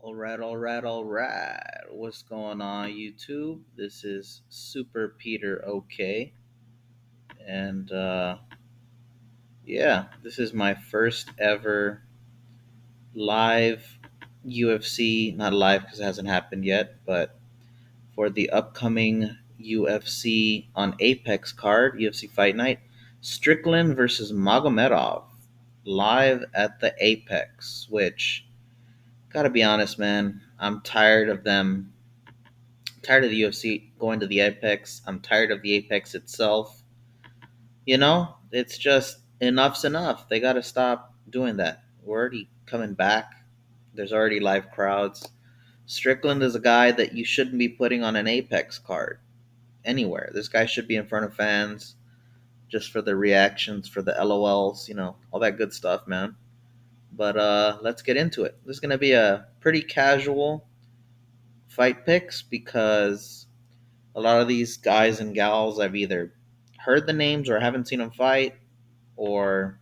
All right. What's going on, YouTube? This is Super Peter OK. And yeah, this is my first ever live UFC, not live because it hasn't happened yet, but for the upcoming UFC on Apex card, UFC Fight Night, Strickland versus Magomedov, live at the Apex, which, gotta be honest, man, I'm tired of them tired of the UFC going to the Apex. I'm tired of the Apex itself. It's just enough's enough. They got to stop doing that. We're already coming back. There's already live crowds. Strickland is a guy that you shouldn't be putting on an Apex card anywhere. This guy should be in front of fans just for the reactions, for the LOLs, all that good stuff, man. But let's get into it. This is going to be a pretty casual fight picks because a lot of these guys and gals, I've either heard the names or haven't seen them fight, or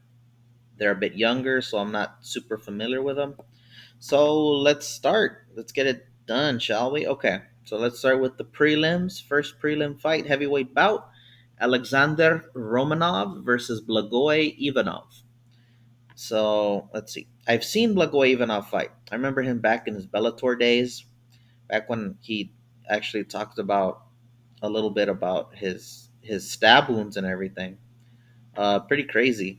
they're a bit younger, so I'm not super familiar with them. So let's start. Let's get it done, shall we? Okay, so let's start with the prelims. First prelim fight, heavyweight bout: Alexander Romanov versus Blagoy Ivanov. So let's see. I've seen Blagoy Ivanov fight. I remember him back in his Bellator days, back when he actually talked about a little bit about his stab wounds and everything. Pretty crazy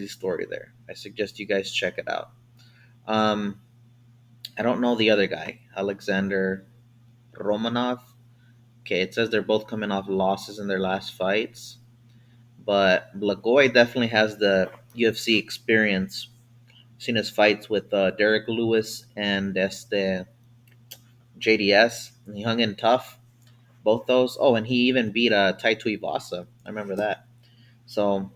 story there. I suggest you guys check it out. Um, I don't know the other guy, Alexander Romanov. Okay, it says they're both coming off losses in their last fights, but Blagoy definitely has the UFC experience. Seen his fights with Derek Lewis and JDS, and he hung in tough. Both those. Oh, and he even beat Tai Tuivasa. I remember that. So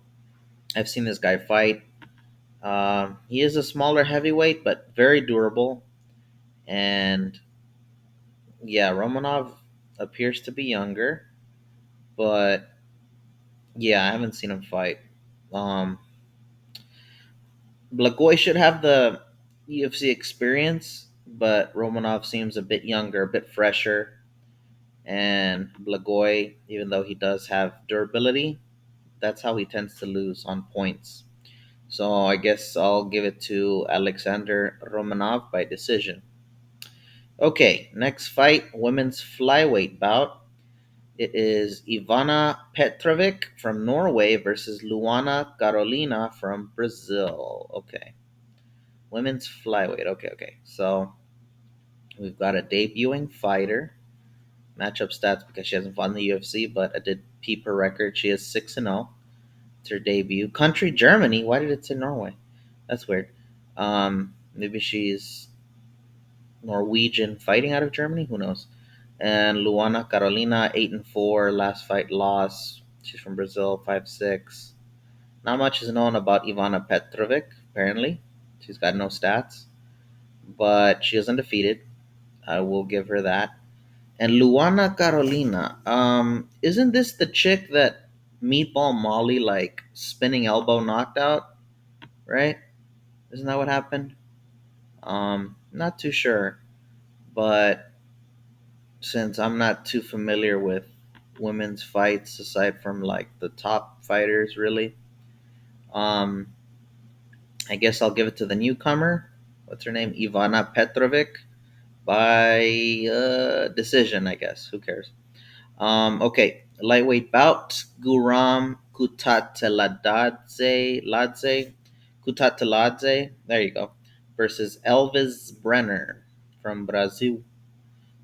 I've seen this guy fight. He is a smaller heavyweight, but very durable. And yeah, Romanov appears to be younger, but yeah, I haven't seen him fight. Um, Blagoy should have the UFC experience, but Romanov seems a bit younger, a bit fresher. And Blagoy, even though he does have durability, that's how he tends to lose on points. So I guess I'll give it to Alexander Romanov by decision. Okay, next fight, women's flyweight bout. It is Ivana Petrovic from Norway versus Luana Carolina from Brazil. Okay, women's flyweight. Okay. So we've got a debuting fighter. Matchup stats because she hasn't fought in the UFC, but I did peep her record. She is 6-0. It's her debut. Country Germany. Why did it say Norway? That's weird. Maybe she's Norwegian fighting out of Germany. Who knows? And Luana Carolina, 8-4. Last fight loss. She's from Brazil, 5-6. Not much is known about Ivana Petrovic. Apparently, she's got no stats, but she is undefeated. I will give her that. And Luana Carolina, isn't this the chick that Meatball Molly like spinning elbow knocked out? Right? Isn't that what happened? Not too sure, but since I'm not too familiar with women's fights aside from like the top fighters, really, um, I guess I'll give it to the newcomer. What's her name? Ivana Petrovic by decision, I guess. Who cares? Okay, lightweight bout: Guram Kutateladze. There you go. Versus Elvis Brenner from Brazil.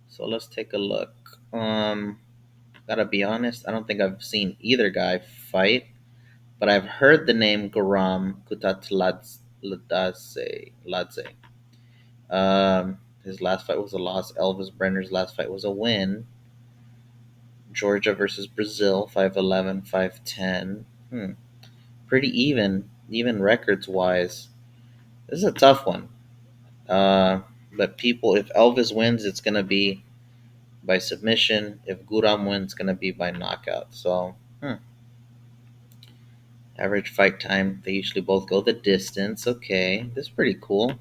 So let's take a look. Gotta be honest, I don't think I've seen either guy fight, but I've heard the name Garam Ladze. His last fight was a loss. Elvis Brenner's last fight was a win. Georgia versus Brazil, 5'11", 5'10". Pretty even records wise. This is a tough one. But people, if Elvis wins, it's gonna be by submission. If Guram wins, it's gonna be by knockout. So, average fight time, they usually both go the distance. Okay, this is pretty cool.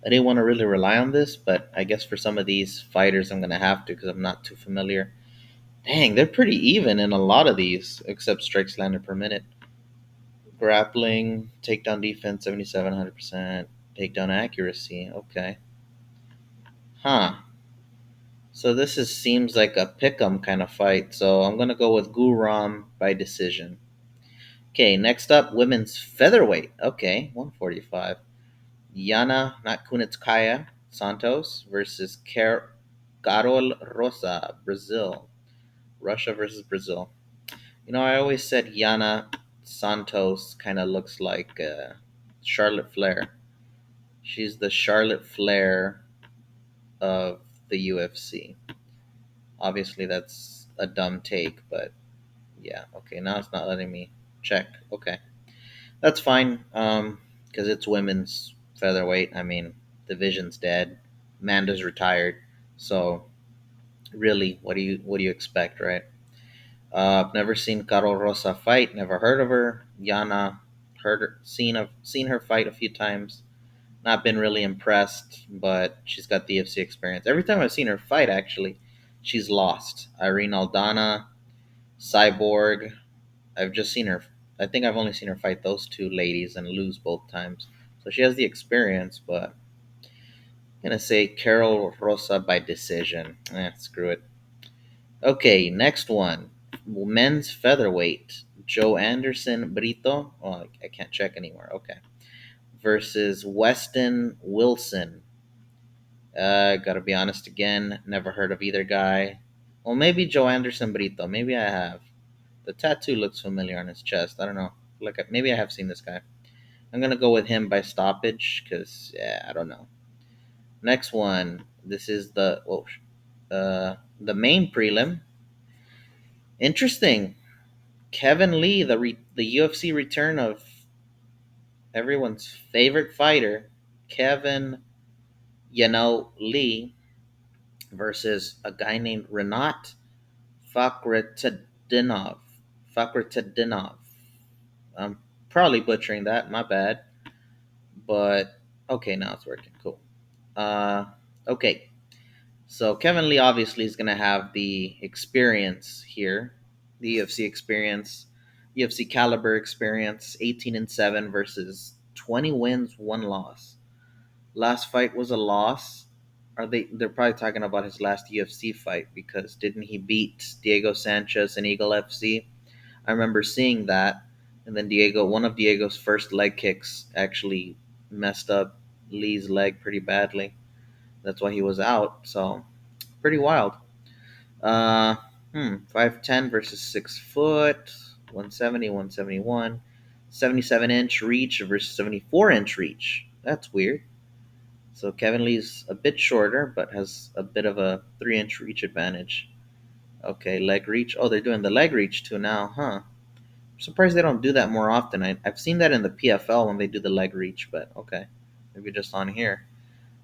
I didn't want to really rely on this, but I guess for some of these fighters, I'm gonna have to because I'm not too familiar. Dang, they're pretty even in a lot of these, except strikes landed per minute. Grappling, takedown defense, 77, 100%. Takedown accuracy, okay. Huh. So this is seems like a pick'em kind of fight. So I'm gonna go with Guram by decision. Okay, next up, women's featherweight. Okay, 145. Yana, not Kunitskaya, Santos versus Carol Rosa, Brazil. Russia versus Brazil. You know, I always said Yana Santos kind of looks like Charlotte Flair. She's the Charlotte Flair of the UFC. Obviously, that's a dumb take, but yeah. Okay, now it's not letting me check. Okay, that's fine. Because it's women's featherweight. I mean, division's dead. Amanda's retired. So really, what do you expect, right? I've never seen Caro Rosa fight. Never heard of her. Yana, seen her fight a few times. Not been really impressed, but she's got the UFC experience. Every time I've seen her fight, actually, she's lost. Irene Aldana, Cyborg. I've just seen her. I think I've only seen her fight those two ladies and lose both times. So she has the experience, but I'm gonna say Carol Rosa by decision. Screw it. Okay, next one. Men's featherweight. Joe Anderson Brito. Oh, I can't check anymore. Okay. Versus Weston Wilson. Gotta be honest again. Never heard of either guy. Well, maybe Joe Anderson Brito. Maybe I have. The tattoo looks familiar on his chest. I don't know. Maybe I have seen this guy. I'm gonna go with him by stoppage because yeah, I don't know. Next one. This is the main prelim. Interesting. Kevin Lee, the UFC return of everyone's favorite fighter, Kevin, Lee, versus a guy named Renat Fakhretdinov. Fakhretdinov. I'm probably butchering that. My bad. But okay, now it's working. Cool. Uh, okay. So Kevin Lee obviously is going to have the experience here, the UFC experience, UFC caliber experience. 18-7 versus 20 wins, one loss. Last fight was a loss. Are they? They're probably talking about his last UFC fight because didn't he beat Diego Sanchez in Eagle FC? I remember seeing that, and then one of Diego's first leg kicks actually messed up Lee's leg pretty badly. That's why he was out. So pretty wild. Uh, 5'10 versus 6 foot, 170, 171, 77-inch reach versus 74-inch reach. That's weird. So Kevin Lee's a bit shorter, but has a bit of a 3-inch reach advantage. Okay, leg reach. Oh, they're doing the leg reach too now, huh? I'm surprised they don't do that more often. I've seen that in the PFL when they do the leg reach, but okay, maybe just on here.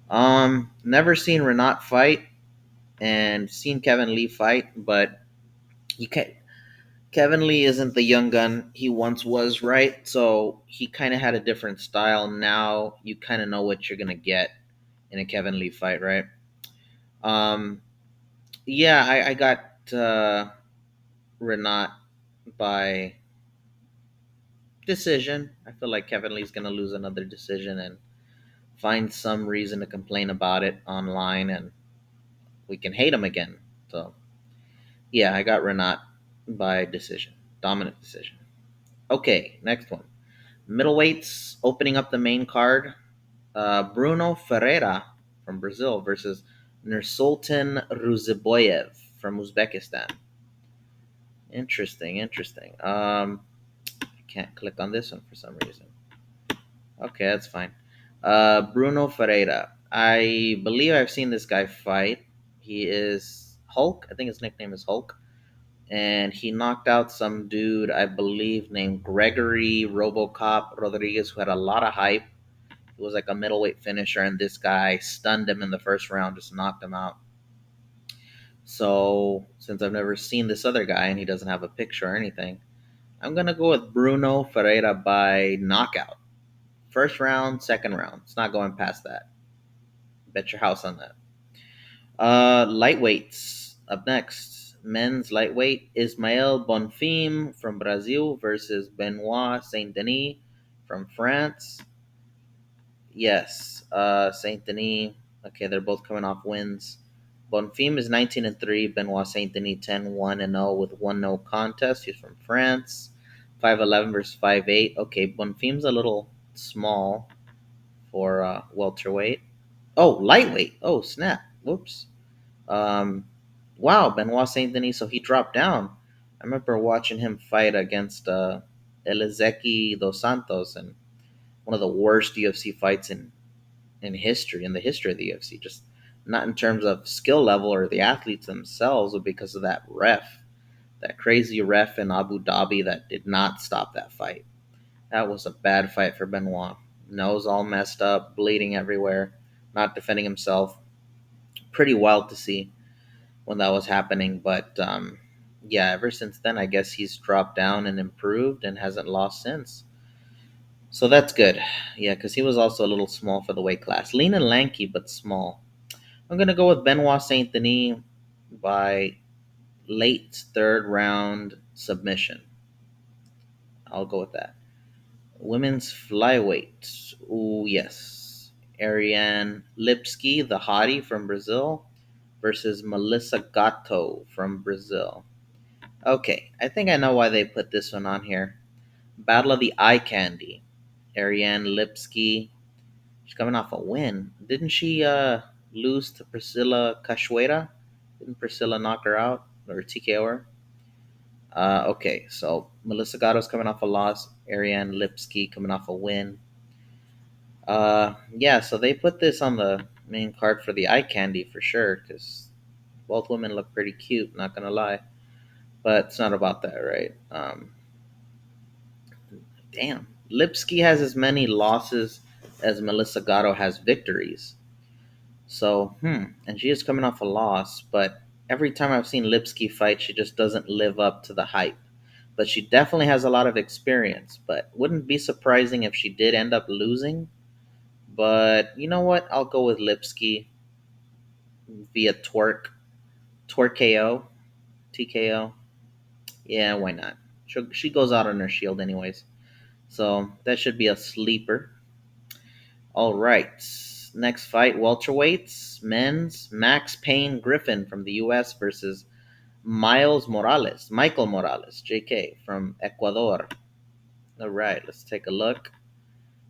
Never seen Renat fight and seen Kevin Lee fight, but you can't. Kevin Lee isn't the young gun he once was, right? So he kind of had a different style. Now you kind of know what you're gonna get in a Kevin Lee fight, right? Um, yeah, I got Renat by decision. I feel like Kevin Lee's gonna lose another decision and find some reason to complain about it online, and we can hate him again. So yeah, I got Renat by decision, dominant decision. Okay, next one. Middleweights opening up the main card. Bruno Ferreira from Brazil versus Nursultan Ruziboyev from Uzbekistan. Interesting, interesting. I can't click on this one for some reason. Okay, that's fine. Bruno Ferreira. I believe I've seen this guy fight. He is Hulk. I think his nickname is Hulk. And he knocked out some dude, I believe, named Gregory Robocop Rodriguez, who had a lot of hype. It was like a middleweight finisher, and this guy stunned him in the first round, just knocked him out. So, since I've never seen this other guy and he doesn't have a picture or anything, I'm going to go with Bruno Ferreira by knockout. First round, second round. It's not going past that. Bet your house on that. Lightweights up next. Men's lightweight Ismael Bonfim from Brazil versus Benoit Saint Denis from France. Yes, Saint Denis. Okay, they're both coming off wins. Bonfim is 19-3. Benoit Saint Denis 10-1-0 with one no contest. He's from France. 5'11 versus 5'8. Okay, Bonfim's a little small for welterweight. Oh, lightweight. Oh, snap. Whoops. Um, wow, Benoit Saint Denis. So he dropped down. I remember watching him fight against Elizeki dos Santos, and one of the worst UFC fights in history, in the history of the UFC. Just not in terms of skill level or the athletes themselves, but because of that ref, that crazy ref in Abu Dhabi that did not stop that fight. That was a bad fight for Benoit. Nose all messed up, bleeding everywhere, not defending himself. Pretty wild to see when that was happening. But yeah, ever since then, I guess he's dropped down and improved and hasn't lost since. So that's good. Yeah, because he was also a little small for the weight class. Lean and lanky, but small. I'm going to go with Benoit Saint Denis by late third round submission. I'll go with that. Women's flyweight. Ooh, yes. Ariane Lipski, the hottie from Brazil, versus Melissa Gatto from Brazil. Okay, I think I know why they put this one on here. Battle of the Eye Candy. Ariane Lipski. She's coming off a win. Didn't she lose to Priscilla Cachoeira? Didn't Priscilla knock her out or TKO her? Okay, so Melissa Gatto's coming off a loss. Ariane Lipski coming off a win. Yeah, so they put this on the main card for the eye candy for sure because both women look pretty cute, not gonna lie. But it's not about that, right? Damn. Lipski has as many losses as Melissa Gatto has victories. So, and she is coming off a loss, but every time I've seen Lipski fight, she just doesn't live up to the hype. But she definitely has a lot of experience, but wouldn't be surprising if she did end up losing. But you know what? I'll go with Lipski via twerk KO, TKO. Yeah, why not? She goes out on her shield anyways. So that should be a sleeper. All right. Next fight, welterweights, men's Max Payne Griffin from the U.S. versus Michael Morales, JK from Ecuador. All right, let's take a look.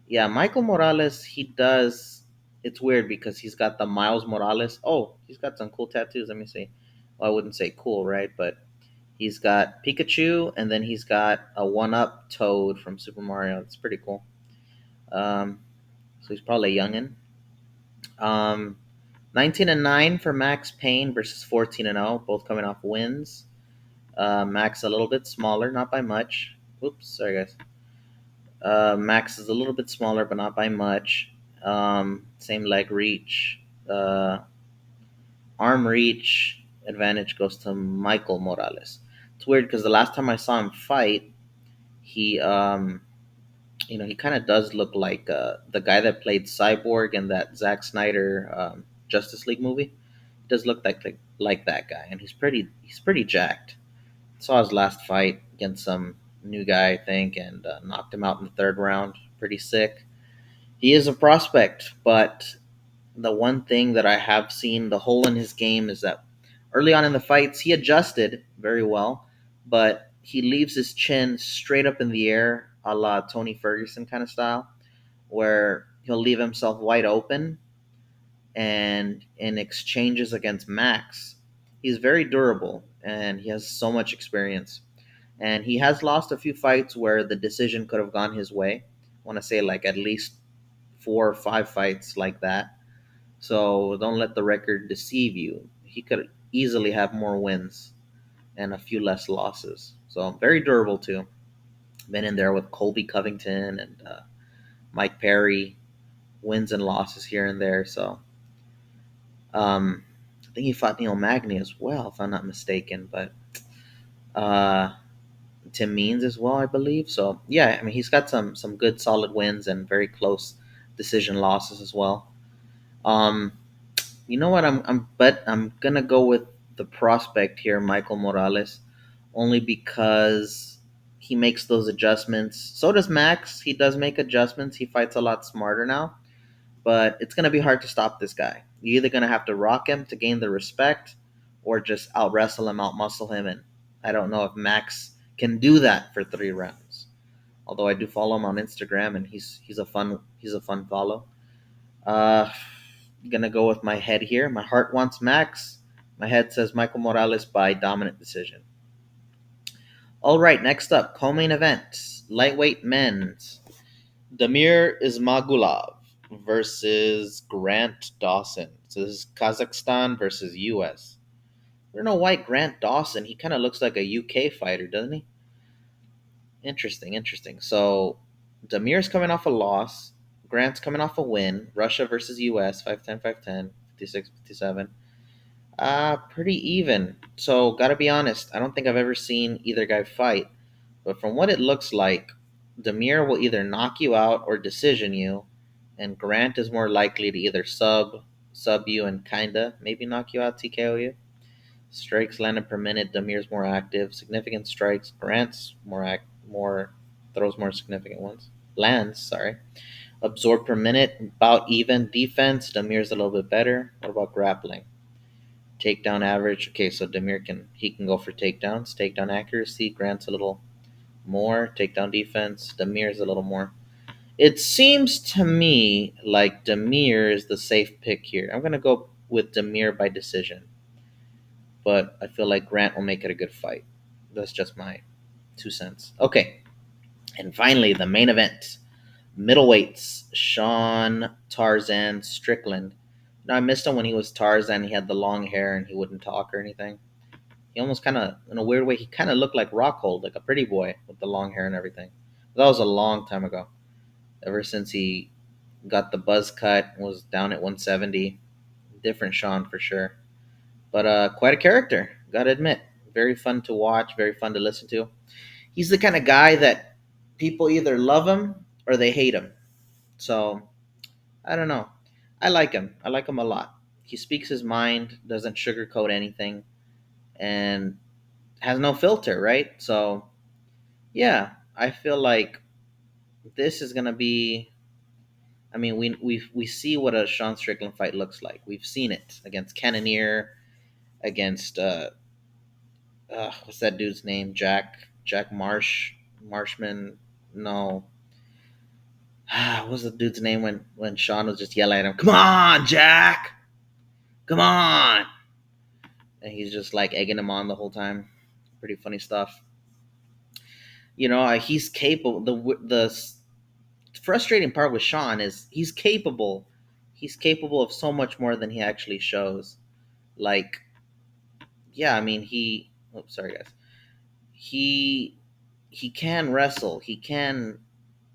Yeah, Michael Morales, he does. It's weird because he's got the Miles Morales. Oh, he's got some cool tattoos. Let me see. Well, I wouldn't say cool, right? But he's got Pikachu, and then he's got a one-up Toad from Super Mario. It's pretty cool. Um, so he's probably a youngin. 19-9 for Max Payne versus 14-0, both coming off wins. Max a little bit smaller, not by much. Oops, sorry guys. Max is a little bit smaller, but not by much. Same leg reach. Arm reach advantage goes to Michael Morales. It's weird because the last time I saw him fight, he he kind of does look like the guy that played Cyborg in that Zack Snyder Justice League movie. He does look like that guy, and he's pretty jacked. Saw his last fight against some new guy, I think, and knocked him out in the third round. Pretty sick. He is a prospect, but the one thing that I have seen the hole in his game is that early on in the fights he adjusted very well, but he leaves his chin straight up in the air, a la Tony Ferguson kind of style, where he'll leave himself wide open. And in exchanges against Max, he's very durable and he has so much experience. And he has lost a few fights where the decision could have gone his way. I want to say like at least 4 or 5 fights like that. So don't let the record deceive you. He could easily have more wins and a few less losses. So very durable too. Been in there with Colby Covington and Mike Perry, wins and losses here and there. So um, I think he fought Neil Magny as well, if I'm not mistaken. But uh, Tim Means as well, I believe. So yeah, I mean he's got some good solid wins and very close decision losses as well. You know what? I'm gonna go with the prospect here, Michael Morales, only because he makes those adjustments. So does Max. He does make adjustments. He fights a lot smarter now, but it's gonna be hard to stop this guy. You're either gonna have to rock him to gain the respect, or just out wrestle him, out muscle him, and I don't know if Max can do that for 3 rounds. Although I do follow him on Instagram, and he's a fun follow. Uh, gonna go with my head here. My heart wants Max. My head says Michael Morales by dominant decision. All right, next up, co-main event, lightweight men's. Damir Ismagulov versus Grant Dawson. So this is Kazakhstan versus U.S. I don't know why Grant Dawson. He kind of looks like a UK fighter, doesn't he? Interesting, interesting. So Damir's coming off a loss. Grant's coming off a win. Russia versus U.S. 5-10, 5-10, 56, 57. Pretty even. So gotta be honest. I don't think I've ever seen either guy fight. But from what it looks like, Demir will either knock you out or decision you, and Grant is more likely to either sub you, and kinda maybe knock you out, TKO you. Strikes landed per minute, Demir's more active. Significant strikes, Grant's more throws more significant ones. Lands, sorry. Absorb per minute, about even. Defense, Demir's a little bit better. What about grappling? Takedown average. Okay, so Demir can go for takedowns. Takedown accuracy, Grant's a little more. Takedown defense, Demir's a little more. It seems to me like Demir is the safe pick here. I'm gonna go with Demir by decision, but I feel like Grant will make it a good fight. That's just my 2 cents. Okay, and finally the main event: middleweights. Sean Tarzan Strickland. No, I missed him when he was Tarzan. He had the long hair and he wouldn't talk or anything. He almost kind of, in a weird way, he kind of looked like Rockhold, like a pretty boy with the long hair and everything. But that was a long time ago. Ever since he got the buzz cut, was down at 170. Different Sean for sure. But quite a character, gotta admit. Very fun to watch, very fun to listen to. He's the kind of guy that people either love him or they hate him. So I don't know. I like him. I like him a lot. He speaks his mind, doesn't sugarcoat anything, and has no filter, right? So yeah, I feel like this is gonna be. I mean, we see what a Sean Strickland fight looks like. We've seen it against Cannonier, against what's that dude's name? Jack Marshman. No, what was the dude's name when Sean was just yelling at him? Come on, Jack! Come on! And he's just like egging him on the whole time. Pretty funny stuff. He's capable. The frustrating part with Sean is he's capable. He's capable of so much more than he actually shows. Like, yeah, I mean, he. Oh, sorry, guys. He he can wrestle. He can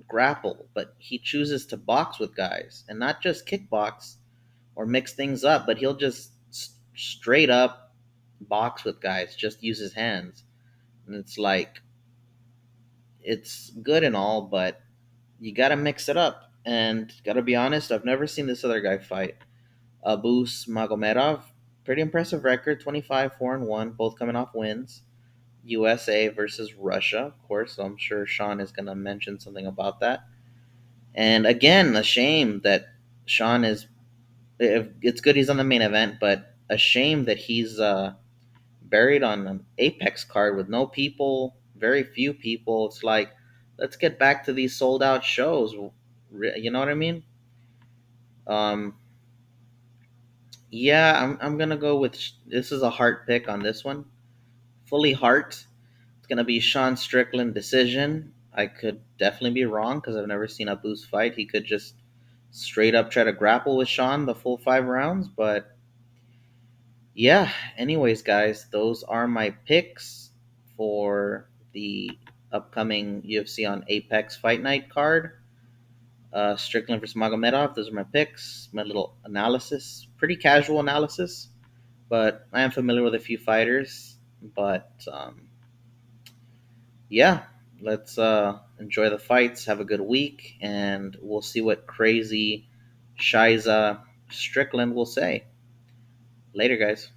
grapple, but he chooses to box with guys and not just kickbox or mix things up, but he'll just straight up box with guys, just use his hands. And it's like, it's good and all, but you got to mix it up. And got to be honest, I've never seen this other guy fight. Abus Magomedov, pretty impressive record, 25 4-1, both coming off wins. USA versus Russia, of course. So I'm sure Sean is going to mention something about that. And again, a shame that Sean is. It's good he's on the main event, but a shame that he's buried on an Apex card with no people, very few people. It's like, let's get back to these sold out shows. You know what I mean? Um, yeah, I'm gonna go with this is a heart pick on this one. Fully heart. It's gonna be Sean Strickland decision. I could definitely be wrong because I've never seen a boost fight. He could just straight up try to grapple with Sean the full 5 rounds. But yeah, anyways, guys, those are my picks for the upcoming UFC on Apex Fight Night card. Strickland versus Magomedov. Those are my picks. My little analysis, pretty casual analysis, but I am familiar with a few fighters. But yeah, let's enjoy the fights. Have a good week, and we'll see what crazy Shiza Strickland will say. Later, guys.